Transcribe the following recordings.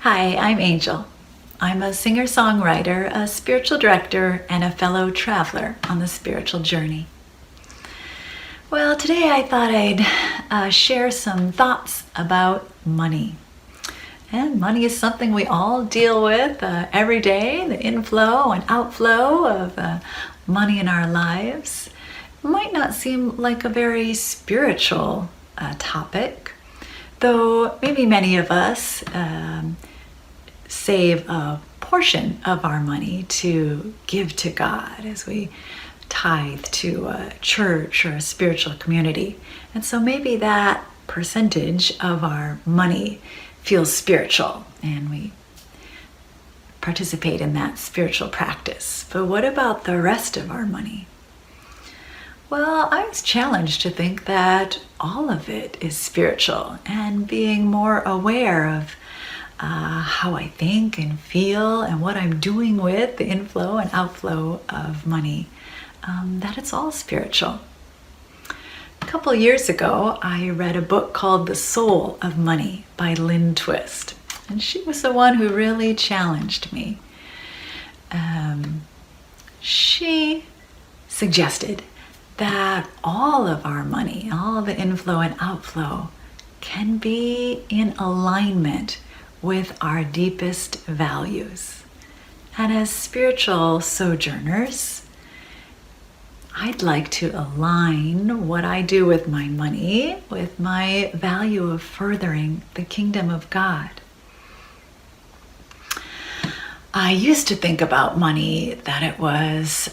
Hi, I'm Angel. I'm a singer-songwriter, a spiritual director, and a fellow traveler on the spiritual journey. Well, today I thought I'd share some thoughts about money. And money is something we all deal with every day, the inflow and outflow of money in our lives. It might not seem like a very spiritual topic, though maybe many of us save a portion of our money to give to God as we tithe to a church or a spiritual community. And so maybe that percentage of our money feels spiritual and we participate in that spiritual practice. But what about the rest of our money? Well, I was challenged to think that all of it is spiritual, and being more aware of how I think and feel and what I'm doing with the inflow and outflow of money, that it's all spiritual. A couple years ago, I read a book called The Soul of Money by Lynn Twist, and she was the one who really challenged me. She suggested that all of our money, all the inflow and outflow, can be in alignment with our deepest values. And as spiritual sojourners, I'd like to align what I do with my money with my value of furthering the kingdom of God. I used to think about money that it was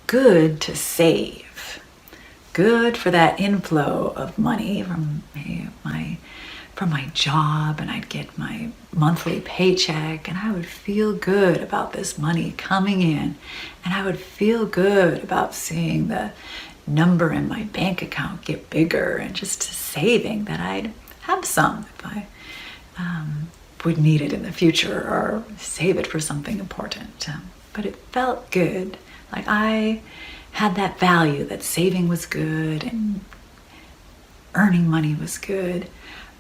good to save, good for that inflow of money from my job, and I'd get my monthly paycheck and I would feel good about this money coming in, and I would feel good about seeing the number in my bank account get bigger, and just saving that I'd have some if I would need it in the future or save it for something important. But it felt good. Like I had that value that saving was good and earning money was good.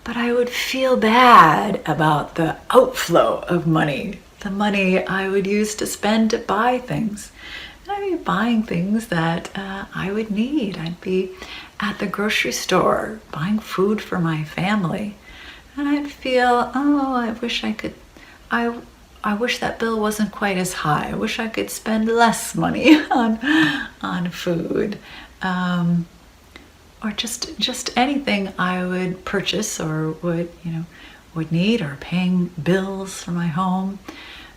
But I would feel bad about the outflow of money, the money I would use to spend to buy things. And I'd be buying things that I would need. I'd be at the grocery store buying food for my family. And I'd feel, I wish I could, I wish that bill wasn't quite as high. I wish I could spend less money on food. Or just anything I would purchase or would need, or paying bills for my home.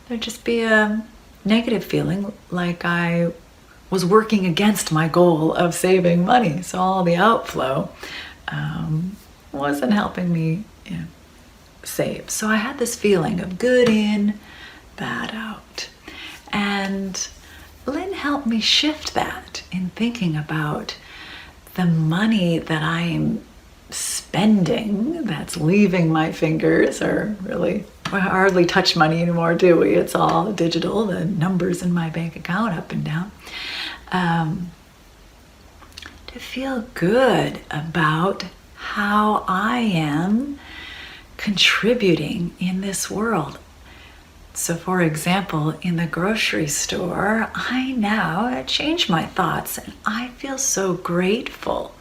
There'd just be a negative feeling like I was working against my goal of saving money. So all the outflow wasn't helping me save. So I had this feeling of good in, bad out. And Lynn helped me shift that in thinking about the money that I'm spending that's leaving my fingers, or really, we hardly touch money anymore, do we? It's all digital, the numbers in my bank account up and down. To feel good about how I am contributing in this world. So for example, in the grocery store, I now change my thoughts and I feel so grateful.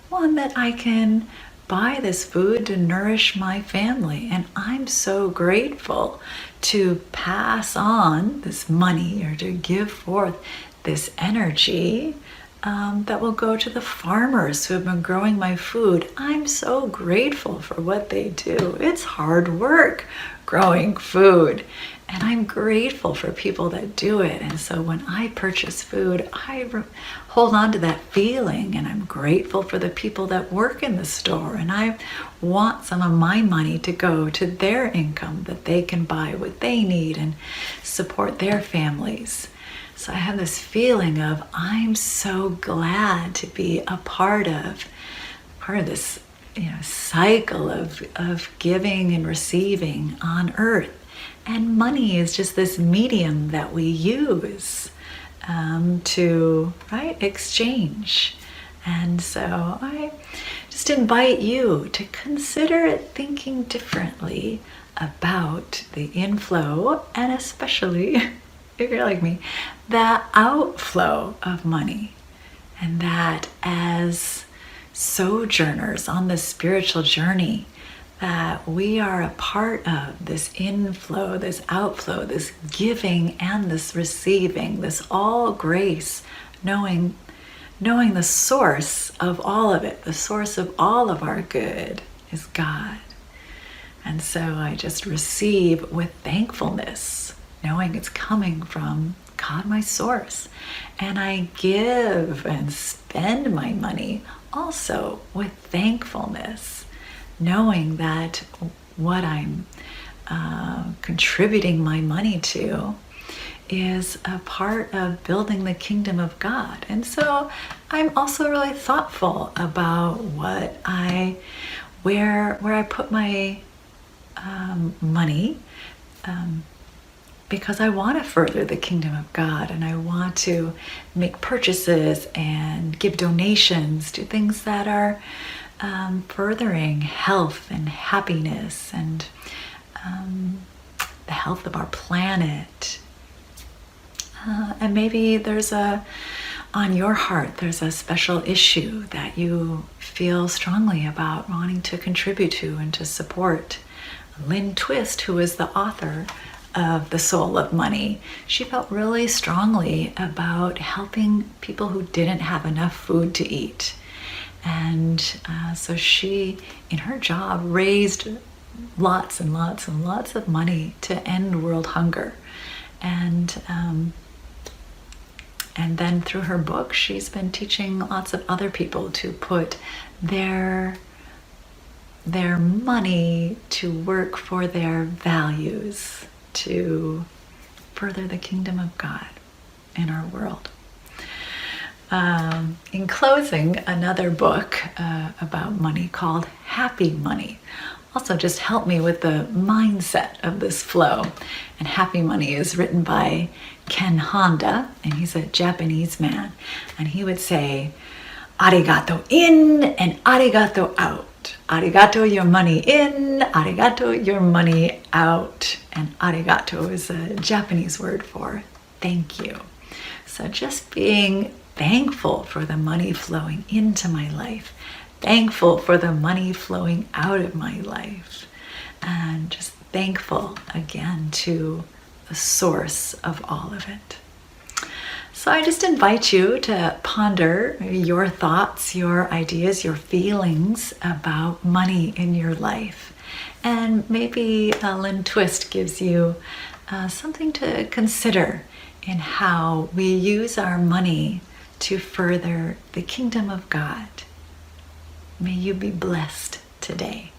One, that I can buy this food to nourish my family, and I'm so grateful to pass on this money or to give forth this energy that will go to the farmers who have been growing my food. I'm so grateful for what they do. It's hard work growing food, and I'm grateful for people that do it. And so when I purchase food, I hold on to that feeling, and I'm grateful for the people that work in the store, and I want some of my money to go to their income, that they can buy what they need and support their families. So I have this feeling of, I'm so glad to be a part of this cycle of giving and receiving on earth. And money is just this medium that we use to exchange. And so I just invite you to consider thinking differently about the inflow, and especially, if you're like me, the outflow of money. And that as sojourners on this spiritual journey, that we are a part of this inflow, this outflow, this giving and this receiving, this all grace, knowing the source of all of it, the source of all of our good is God. And so I just receive with thankfulness, knowing it's coming from God, my source. And I give and spend my money also with thankfulness, knowing that what I'm contributing my money to is a part of building the kingdom of God. And so I'm also really thoughtful about where I put my money, because I want to further the kingdom of God, and I want to make purchases and give donations to things that are furthering health and happiness and the health of our planet. And maybe on your heart, there's a special issue that you feel strongly about wanting to contribute to and to support. Lynn Twist, who is the author of The Soul of Money, she felt really strongly about helping people who didn't have enough food to eat. And so she, in her job, raised lots and lots and lots of money to end world hunger. And then through her book, she's been teaching lots of other people to put their money to work for their values, to further the kingdom of God in our world. In closing, another book about money called Happy Money also just helped me with the mindset of this flow. And Happy Money is written by Ken Honda, and he's a Japanese man. And he would say, arigato in and arigato out. Arigato, your money in, arigato, your money out. And arigato is a Japanese word for thank you. So just being thankful for the money flowing into my life, thankful for the money flowing out of my life, and just thankful again to the source of all of it. So I just invite you to ponder your thoughts, your ideas, your feelings about money in your life. And maybe Lynn Twist gives you something to consider in how we use our money to further the kingdom of God. May you be blessed today.